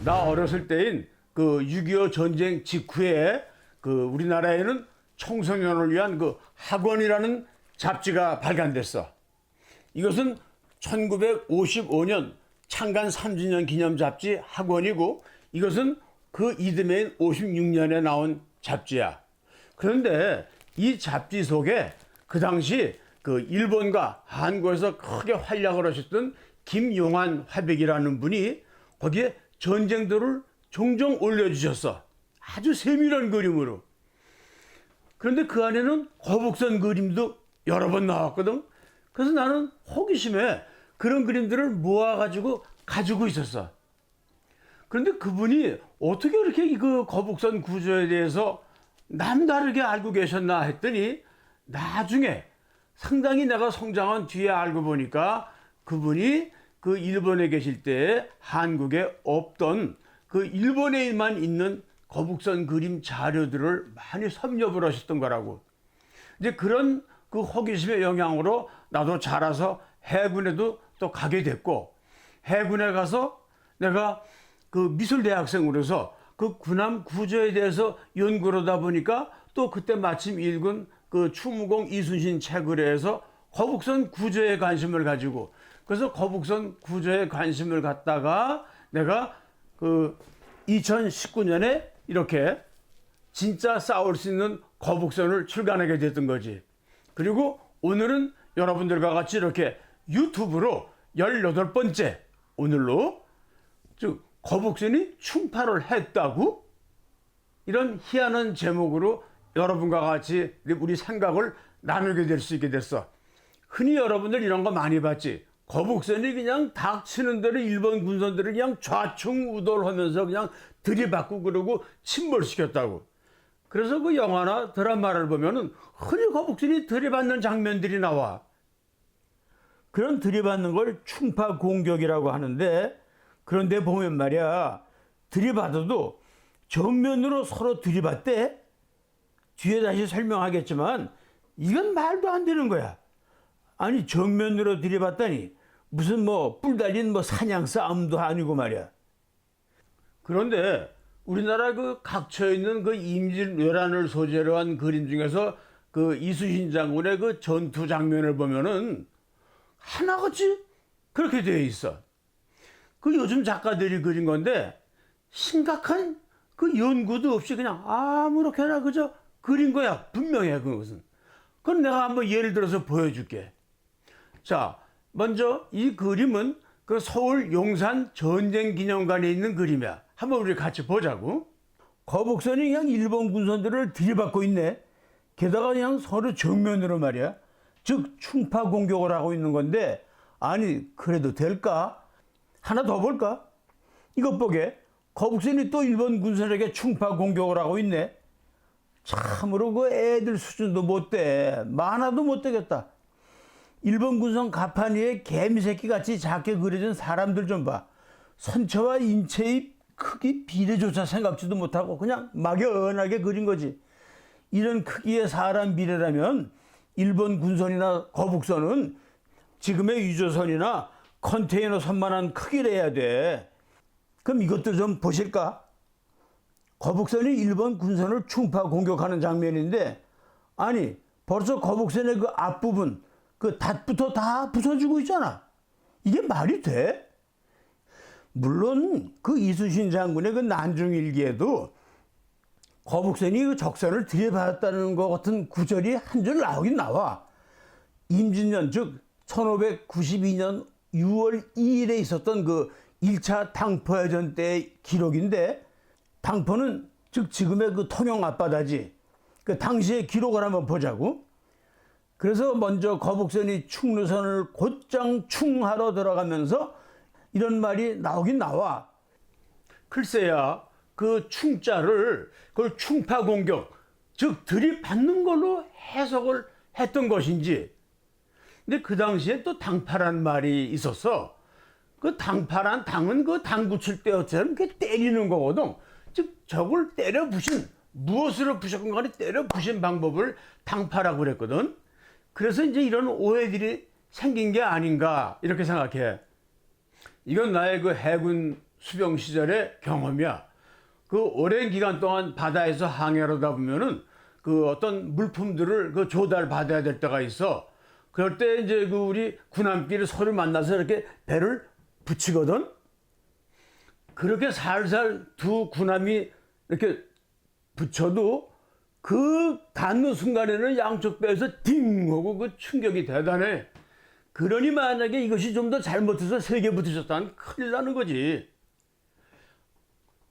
나 어렸을 때인 그 6.25 전쟁 직후에 그 우리나라에는 청소년을 위한 그 학원이라는 잡지가 발간됐어. 이것은 1955년 창간 3주년 기념 잡지 학원이고, 이것은 그 이듬해인 56년에 나온 잡지야. 그런데 이 잡지 속에 그 당시 그 일본과 한국에서 크게 활약을 하셨던 김용환 화백이라는 분이 거기에 전쟁도를 종종 올려주셨어. 아주 세밀한 그림으로. 그런데 그 안에는 거북선 그림도 여러 번 나왔거든. 그래서 나는 호기심에 그런 그림들을 모아가지고 가지고 있었어. 그런데 그분이 어떻게 이렇게 그 거북선 구조에 대해서 남다르게 알고 계셨나 했더니, 나중에 상당히 내가 성장한 뒤에 알고 보니까 그분이 그 일본에 계실 때 한국에 없던 그 일본에만 있는 거북선 그림 자료들을 많이 섭렵을 하셨던 거라고. 이제 그런 그 호기심의 영향으로 나도 자라서 해군에도 또 가게 됐고, 해군에 가서 내가 그 미술대학생으로서 그 군함 구조에 대해서 연구를 하다 보니까 또 그때 마침 읽은 그 추무공 이순신 책을 해서 거북선 구조에 관심을 가지고, 그래서 거북선 구조에 관심을 갖다가 내가 그 2019년에 이렇게 진짜 싸울 수 있는 거북선을 출간하게 됐던 거지. 그리고 오늘은 여러분들과 같이 이렇게 유튜브로 18번째 오늘로, 즉 거북선이 충파를 했다고? 이런 희한한 제목으로 여러분과 같이 우리 생각을 나누게 될 수 있게 됐어. 흔히 여러분들 이런 거 많이 봤지. 거북선이 그냥 닥치는 대로 일본 군선들을 그냥 좌충우돌하면서 그냥 들이받고 그러고 침몰시켰다고. 그래서 그 영화나 드라마를 보면은 흔히 거북선이 들이받는 장면들이 나와. 그런 들이받는 걸 충파 공격이라고 하는데, 그런데 보면 말이야, 들이받아도 정면으로 서로 들이받대? 뒤에 다시 설명하겠지만 이건 말도 안 되는 거야. 아니, 정면으로 들이받다니 무슨 뭐 뿔 달린 뭐 사냥 싸움도 아니고 말이야. 그런데 우리나라 그 각처에 있는 그 임진왜란을 소재로 한 그림 중에서 그 이순신 장군의 그 전투 장면을 보면은 하나같이 그렇게 되어 있어. 그 요즘 작가들이 그린 건데 심각한 그 연구도 없이 그냥 아무렇게나 그저 그린 거야. 분명해, 그것은. 그럼 내가 한번 예를 들어서 보여줄게. 자, 먼저 이 그림은 그 서울 용산 전쟁기념관에 있는 그림이야. 한번 우리 같이 보자고. 거북선이 그냥 일본 군선들을 들이받고 있네. 게다가 그냥 서로 정면으로 말이야. 즉 충파 공격을 하고 있는 건데, 아니 그래도 될까? 하나 더 볼까? 이것 보게. 거북선이 또 일본 군선에게 충파 공격을 하고 있네. 참으로 그 애들 수준도 못 돼. 만화도 못 되겠다. 일본 군선 가판 위에 개미새끼 같이 작게 그려진 사람들 좀 봐. 선체와 인체의 크기 비례조차 생각지도 못하고 그냥 막연하게 그린 거지. 이런 크기의 사람 비례라면 일본 군선이나 거북선은 지금의 유조선이나 컨테이너 선만한 크기래야 돼. 그럼 이것도 좀 보실까? 거북선이 일본 군선을 충파 공격하는 장면인데, 아니 벌써 거북선의 그 앞부분 그 닷부터 다 부서지고 있잖아. 이게 말이 돼? 물론 그 이순신 장군의 그 난중일기에도 거북선이 그 적선을 들이받았다는 것 같은 구절이 한 줄 나오긴 나와. 임진년 즉 1592년 6월 2일에 있었던 그 1차 당포해전 때의 기록인데, 당포는 즉 지금의 그 통영 앞바다지. 그 당시의 기록을 한번 보자고. 그래서 먼저 거북선이 충루선을 곧장 충하러 들어가면서 이런 말이 나오긴 나와. 글쎄야, 그 충자를 그걸 충파 공격, 즉 들이받는 걸로 해석을 했던 것인지. 근데 그 당시에 또 당파란 말이 있었어. 그 당파란 당은 그 당구 칠 때처럼 이렇게 때리는 거거든. 즉 적을 때려 부신, 무엇으로 부셨건 간에 때려 부신 방법을 당파라고 그랬거든. 그래서 이제 이런 오해들이 생긴 게 아닌가 이렇게 생각해. 이건 나의 그 해군 수병 시절의 경험이야. 그 오랜 기간 동안 바다에서 항해하다 보면은 그 어떤 물품들을 그 조달받아야 될 때가 있어. 그럴 때 이제 그 우리 군함끼리 서로 만나서 이렇게 배를 붙이거든. 그렇게 살살 두 군함이 이렇게 붙여도 그 닿는 순간에는 양쪽 배에서 딩 하고 그 충격이 대단해. 그러니 만약에 이것이 좀 더 잘못해서 세 개 붙으셨다면 큰일 나는 거지.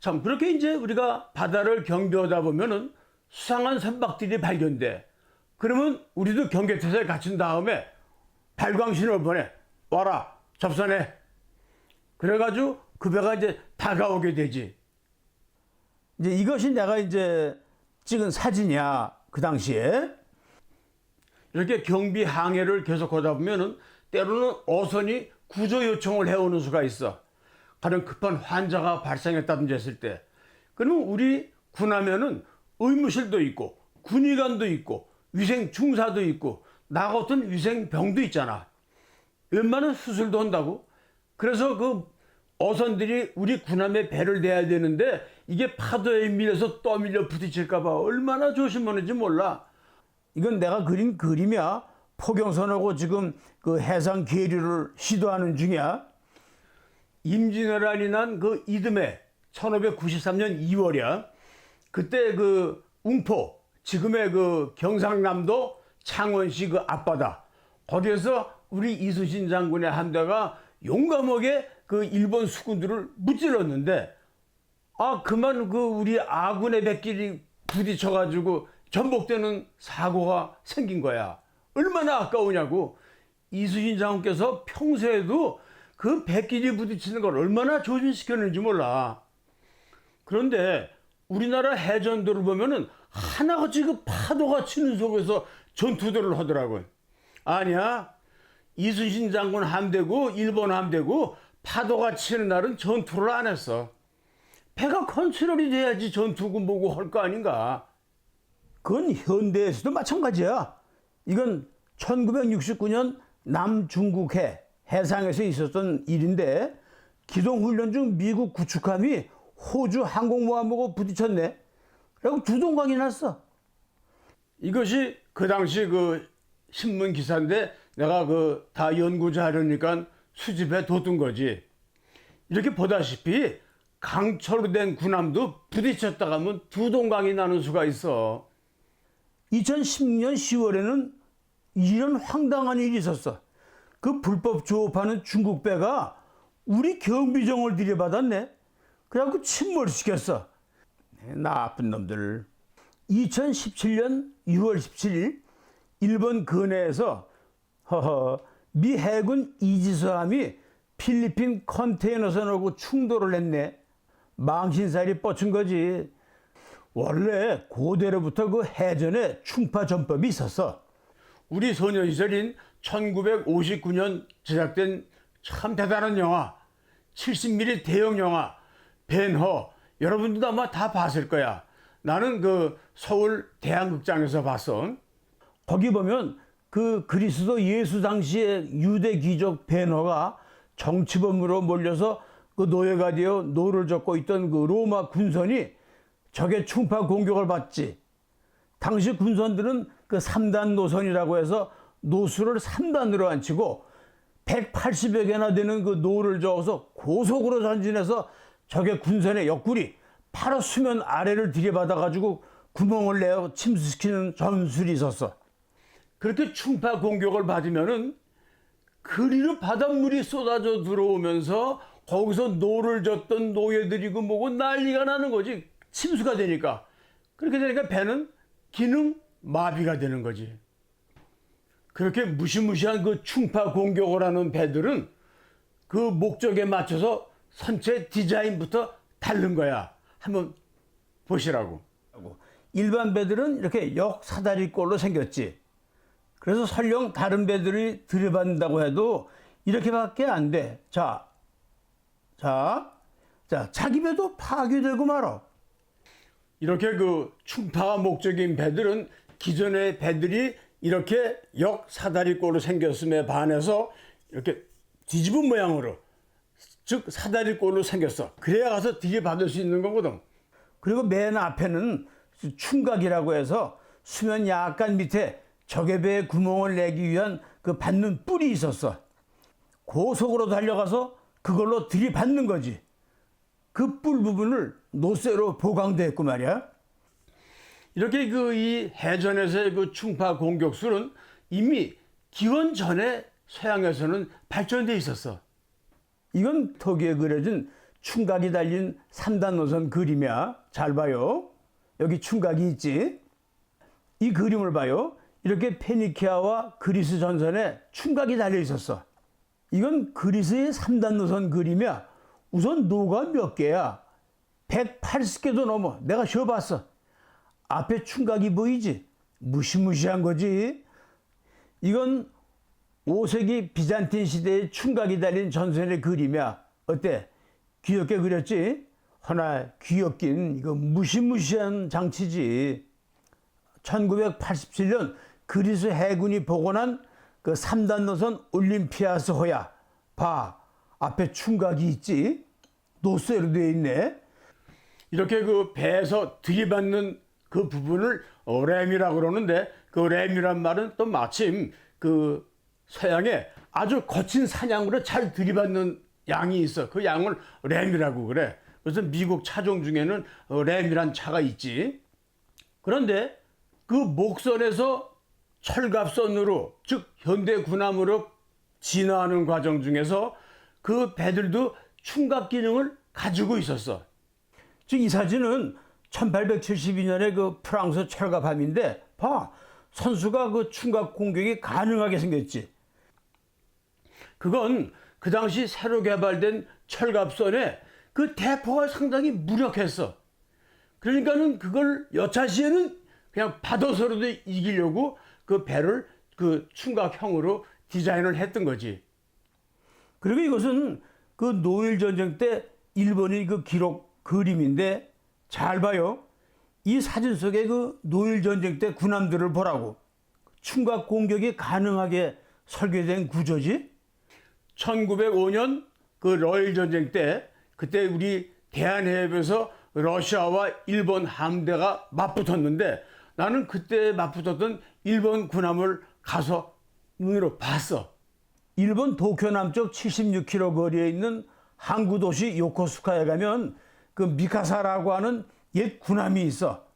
참 그렇게 이제 우리가 바다를 경비하다 보면은 수상한 선박들이 발견돼. 그러면 우리도 경계태세에 갇힌 다음에 발광신호를 보내. 와라 접선해. 그래가지고 그 배가 이제 다가오게 되지. 이제 이것이 내가 이제 찍은 사진이야. 그 당시에. 이렇게 경비 항해를 계속하다 보면은 때로는 어선이 구조 요청을 해오는 수가 있어. 가령 급한 환자가 발생했다든지 했을 때. 그러면 우리 군하면은 의무실도 있고 군의관도 있고 위생 중사도 있고 나 같은 위생병도 있잖아. 웬만한 수술도 한다고. 그래서 그 어선들이 우리 군함에 배를 대야 되는데 이게 파도에 밀려서 떠밀려 부딪힐까 봐 얼마나 조심하는지 몰라. 이건 내가 그린 그림이야. 포경선하고 지금 그 해상 계류를 시도하는 중이야. 임진왜란이 난 그 이듬해 1593년 2월이야. 그때 그 웅포, 지금의 그 경상남도 창원시 그 앞바다, 거기에서 우리 이순신 장군의 함대가 용감하게 그 일본 수군들을 무찔렀는데, 그만 그 우리 아군의 배길이 부딪혀가지고 전복되는 사고가 생긴 거야. 얼마나 아까우냐고. 이순신 장군께서 평소에도 그 배길이 부딪히는 걸 얼마나 조심시켰는지 몰라. 그런데 우리나라 해전도를 보면은 하나같이 그 파도가 치는 속에서 전투들을 하더라고요. 아니야. 이순신 장군 함대고 일본 함대고 파도가 치는 날은 전투를 안 했어. 배가 컨트롤이 돼야지 전투군 보고 할 거 아닌가. 그건 현대에서도 마찬가지야. 이건 1969년 남중국해 해상에서 있었던 일인데 기동훈련 중 미국 구축함이 호주 항공모함하고 부딪혔네. 그리고 두 동강이 났어. 이것이 그 당시 그 신문 기사인데 내가 그 다 연구 자료니까 수집해 뒀던 거지. 이렇게 보다시피 강철로 된 군함도 부딪혔다 가면 두 동강이 나는 수가 있어. 2010년 10월에는 이런 황당한 일이 있었어. 그 불법 조업하는 중국 배가 우리 경비정을 들여받았네. 그래갖고 침몰시켰어. 나쁜 놈들. 2017년 6월 17일 일본 근해에서 미 해군 이지스함이 필리핀 컨테이너선하고 충돌을 했네. 망신살이 뻗친 거지. 원래 고대로부터 그 해전에 충파 전법이 있었어. 우리 소년 시절인 1959년 제작된 참 대단한 영화, 70mm 대형 영화 벤허, 여러분들도 아마 다 봤을 거야. 나는 그 서울 대한극장에서 봤어. 거기 보면 그 그리스도 예수 당시의 유대 귀족 벤허가 정치범으로 몰려서 그 노예가 되어 노를 젓고 있던 그 로마 군선이 적의 충파 공격을 받지. 당시 군선들은 그 3단 노선이라고 해서 노수를 3단으로 앉히고 180여 개나 되는 그 노를 저어서 고속으로 전진해서 적의 군선의 옆구리 바로 수면 아래를 들이받아가지고 구멍을 내어 침수시키는 전술이 있었어. 그렇게 충파 공격을 받으면은 그리로 바닷물이 쏟아져 들어오면서 거기서 노를 젓던 노예들이고 뭐고 난리가 나는 거지. 침수가 되니까. 그렇게 되니까 배는 기능 마비가 되는 거지. 그렇게 무시무시한 그 충파 공격을 하는 배들은 그 목적에 맞춰서 선체 디자인부터 다른 거야. 한번 보시라고. 일반 배들은 이렇게 역사다리꼴로 생겼지. 그래서 설령 다른 배들이 들이받는다고 해도 이렇게밖에 안 돼. 자, 자기 배도 파괴되고 말어. 이렇게 그 충파가 목적인 배들은 기존의 배들이 이렇게 역사다리꼴로 생겼음에 반해서 이렇게 뒤집은 모양으로 즉 사다리꼴로 생겼어. 그래야 가서 들이받을 수 있는 거거든. 그리고 맨 앞에는 충각이라고 해서 수면 약간 밑에 적외배에 구멍을 내기 위한 그 받는 뿔이 있었어. 고속으로 달려가서 그걸로 들이받는 거지. 그 뿔 부분을 노쇠로 보강됐고 말이야. 이렇게 그 이 해전에서의 그 충파 공격술은 이미 기원 전에 서양에서는 발전돼 있었어. 이건 턱에 그려진 충각이 달린 3단 노선 그림이야. 잘 봐요. 여기 충각이 있지. 이 그림을 봐요. 이렇게 페니키아와 그리스 전선에 충각이 달려 있었어. 이건 그리스의 3단 노선 그림이야. 우선 노가 몇 개야? 180개도 넘어. 내가 쉬어봤어. 앞에 충각이 보이지? 무시무시한 거지. 이건 5세기 비잔틴 시대의 충각이 달린 전선의 그림이야. 어때? 귀엽게 그렸지? 허나 귀엽긴 이거 무시무시한 장치지. 1987년 그리스 해군이 복원한 그 3단 노선 올림피아스 호야. 봐, 앞에 충각이 있지? 노쇠로 되어 있네. 이렇게 그 배에서 들이받는 그 부분을 램이라고 그러는데, 그 램이란 말은 또 마침 그 서양에 아주 거친 사냥으로 잘 들이받는 양이 있어. 그 양을 램이라고 그래. 그래서 미국 차종 중에는 램이란 차가 있지. 그런데 그 목선에서 철갑선으로, 즉 현대 군함으로 진화하는 과정 중에서 그 배들도 충각 기능을 가지고 있었어. 즉 이 사진은 1872년에 그 프랑스 철갑함인데, 봐, 선수가 그 충각 공격이 가능하게 생겼지. 그건 그 당시 새로 개발된 철갑선에 그 대포가 상당히 무력했어. 그러니까는 그걸 여차시에는 그냥 받아서라도 이기려고 그 배를 그 충각형으로 디자인을 했던 거지. 그리고 이것은 그 노일 전쟁 때 일본이 그 기록 그림인데, 잘 봐요. 이 사진 속에 그 노일 전쟁 때 군함들을 보라고. 충각 공격이 가능하게 설계된 구조지. 1905년 그 러일 전쟁 때, 그때 우리 대한해협에서 러시아와 일본 함대가 맞붙었는데, 나는 그때 맞붙었던 일본 군함을 가서 눈으로 봤어. 일본 도쿄 남쪽 76km 거리에 있는 항구 도시 요코수카에 가면 그 미카사라고 하는 옛 군함이 있어.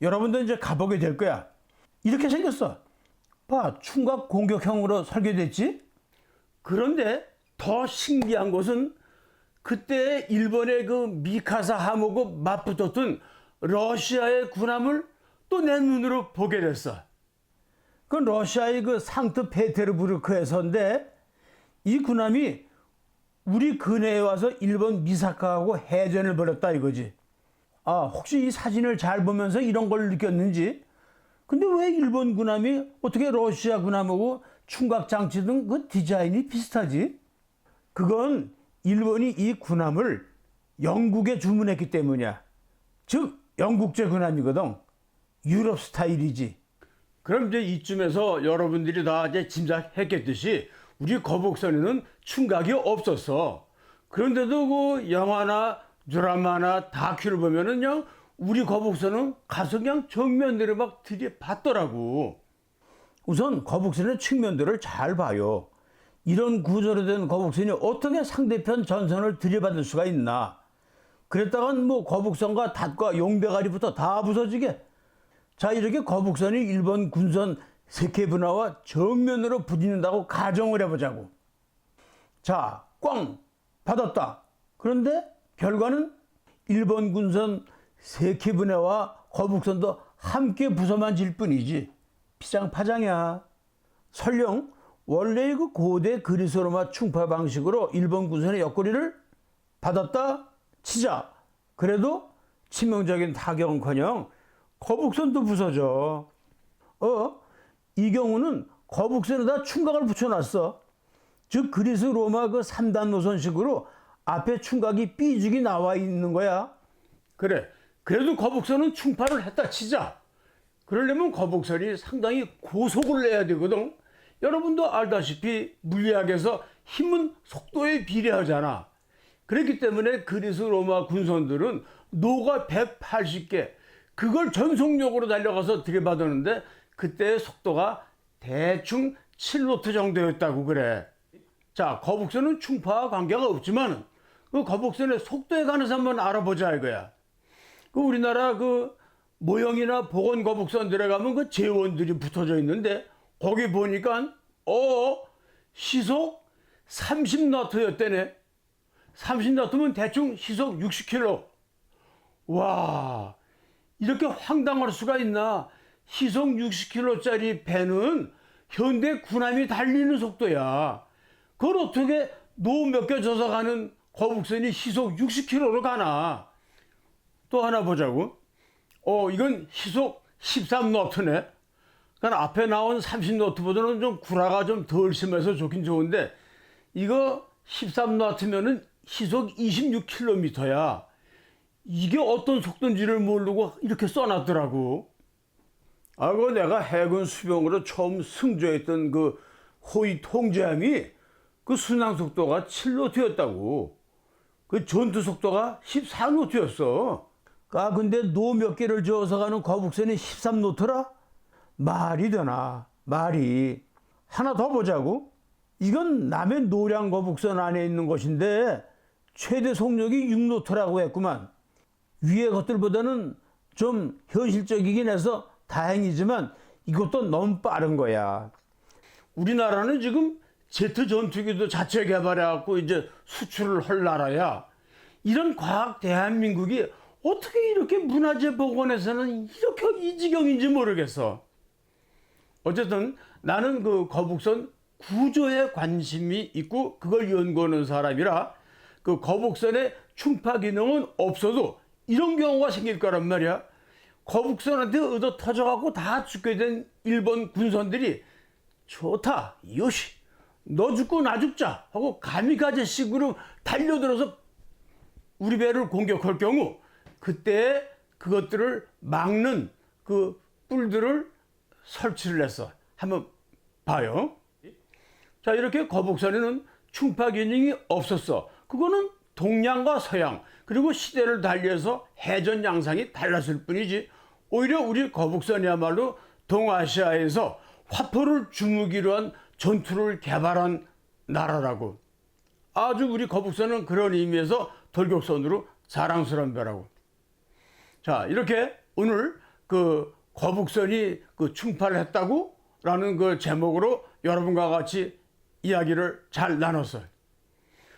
여러분도 이제 가보게 될 거야. 이렇게 생겼어. 봐, 충각 공격형으로 설계됐지? 그런데 더 신기한 것은 그때 일본의 그 미카사 함하고 맞붙었던 러시아의 군함을 또 내 눈으로 보게 됐어. 그 러시아의 그 상트페테르부르크에서인데, 이 군함이 우리 근해에 와서 일본 미사카하고 해전을 벌였다 이거지. 아, 혹시 이 사진을 잘 보면서 이런 걸 느꼈는지? 근데 왜 일본 군함이 어떻게 러시아 군함하고 충각 장치 등 그 디자인이 비슷하지? 그건 일본이 이 군함을 영국에 주문했기 때문이야. 즉 영국제 군함이거든. 유럽 스타일이지. 그럼 이제 이쯤에서 여러분들이 다 이제 짐작했겠듯이 우리 거북선에는 충각이 없었어. 그런데도 그 영화나 드라마나 다큐를 보면은 그냥 우리 거북선은 가서 그냥 정면들을 막 들이받더라고. 우선 거북선의 측면들을 잘 봐요. 이런 구조로 된 거북선이 어떻게 상대편 전선을 들이받을 수가 있나. 그랬다간 뭐 거북선과 닷과 용대가리부터 다 부서지게. 자, 이렇게 거북선이 일본 군선 세케분화와 정면으로 부딪는다고 가정을 해보자고. 자, 꽝! 받았다. 그런데 결과는 일본 군선 세케분화와 거북선도 함께 부서만 질 뿐이지. 피장파장이야. 설령 원래의 그 고대 그리스 로마 충파 방식으로 일본 군선의 옆구리를 받았다 치자. 그래도 치명적인 타격은커녕 거북선도 부서져. 이 경우는 거북선에다 충각을 붙여놨어. 즉 그리스 로마 그 3단 노선식으로 앞에 충각이 삐죽이 나와 있는 거야. 그래, 그래도 거북선은 충파를 했다 치자. 그러려면 거북선이 상당히 고속을 내야 되거든. 여러분도 알다시피 물리학에서 힘은 속도에 비례하잖아. 그렇기 때문에 그리스 로마 군선들은 노가 180개 그걸 전속력으로 달려가서 들이받았는데 그때의 속도가 대충 7노트 정도였다고 그래. 자, 거북선은 충파와 관계가 없지만 그 거북선의 속도에 관해서 한번 알아보자 이거야. 그 우리나라 그 모형이나 복원 거북선들에 가면 그 제원들이 붙어져 있는데 거기 보니까 시속 30노트였대네. 30노트면 대충 시속 60km. 와, 이렇게 황당할 수가 있나? 시속 60km짜리 배는 현대 군함이 달리는 속도야. 그걸 어떻게 노 몇 개 져서 가는 거북선이 시속 60km로 가나? 또 하나 보자고. 이건 시속 13노트네. 그러니까 앞에 나온 30노트보다는 좀 구라가 좀 덜 심해서 좋긴 좋은데 이거 13노트면은 시속 26km야. 이게 어떤 속도인지를 모르고 이렇게 써놨더라고. 그 내가 해군 수병으로 처음 승조했던 그 호위 통제함이 그 순항 속도가 7노트였다고. 그 전투 속도가 14노트였어. 근데 노 몇 개를 저어서 가는 거북선이 13노트라? 말이 되나? 말이. 하나 더 보자고. 이건 남해 노량 거북선 안에 있는 것인데 최대 속력이 6노트라고 했구만. 위의 것들보다는 좀 현실적이긴 해서 다행이지만 이것도 너무 빠른 거야. 우리나라는 지금 제트 전투기도 자체 개발해갖고 이제 수출을 할 나라야. 이런 과학 대한민국이 어떻게 이렇게 문화재 복원에서는 이렇게 이 지경인지 모르겠어. 어쨌든 나는 그 거북선 구조에 관심이 있고 그걸 연구하는 사람이라 그 거북선의 충파 기능은 없어도 이런 경우가 생길 거란 말이야. 거북선한테 얻어 터져갖고 다 죽게 된 일본 군선들이 좋다, 요시, 너 죽고 나 죽자 하고 가미가제식으로 달려들어서 우리 배를 공격할 경우 그때 그것들을 막는 그 뿔들을 설치를 했어. 한번 봐요. 자, 이렇게 거북선에는 충파 기능이 없었어. 그거는 동양과 서양 그리고 시대를 달리해서 해전 양상이 달랐을 뿐이지 오히려 우리 거북선이야말로 동아시아에서 화포를 주무기로 한 전투를 개발한 나라라고. 아주 우리 거북선은 그런 의미에서 돌격선으로 자랑스러운 배라고. 자, 이렇게 오늘 그 거북선이 그 충파를 했다고 라는 그 제목으로 여러분과 같이 이야기를 잘 나눴어요.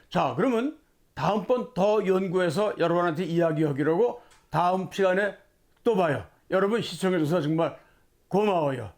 자, 그러면 다음번 더 연구해서 여러분한테 이야기하기로 하고 다음 시간에 또 봐요. 여러분 시청해주셔서 정말 고마워요.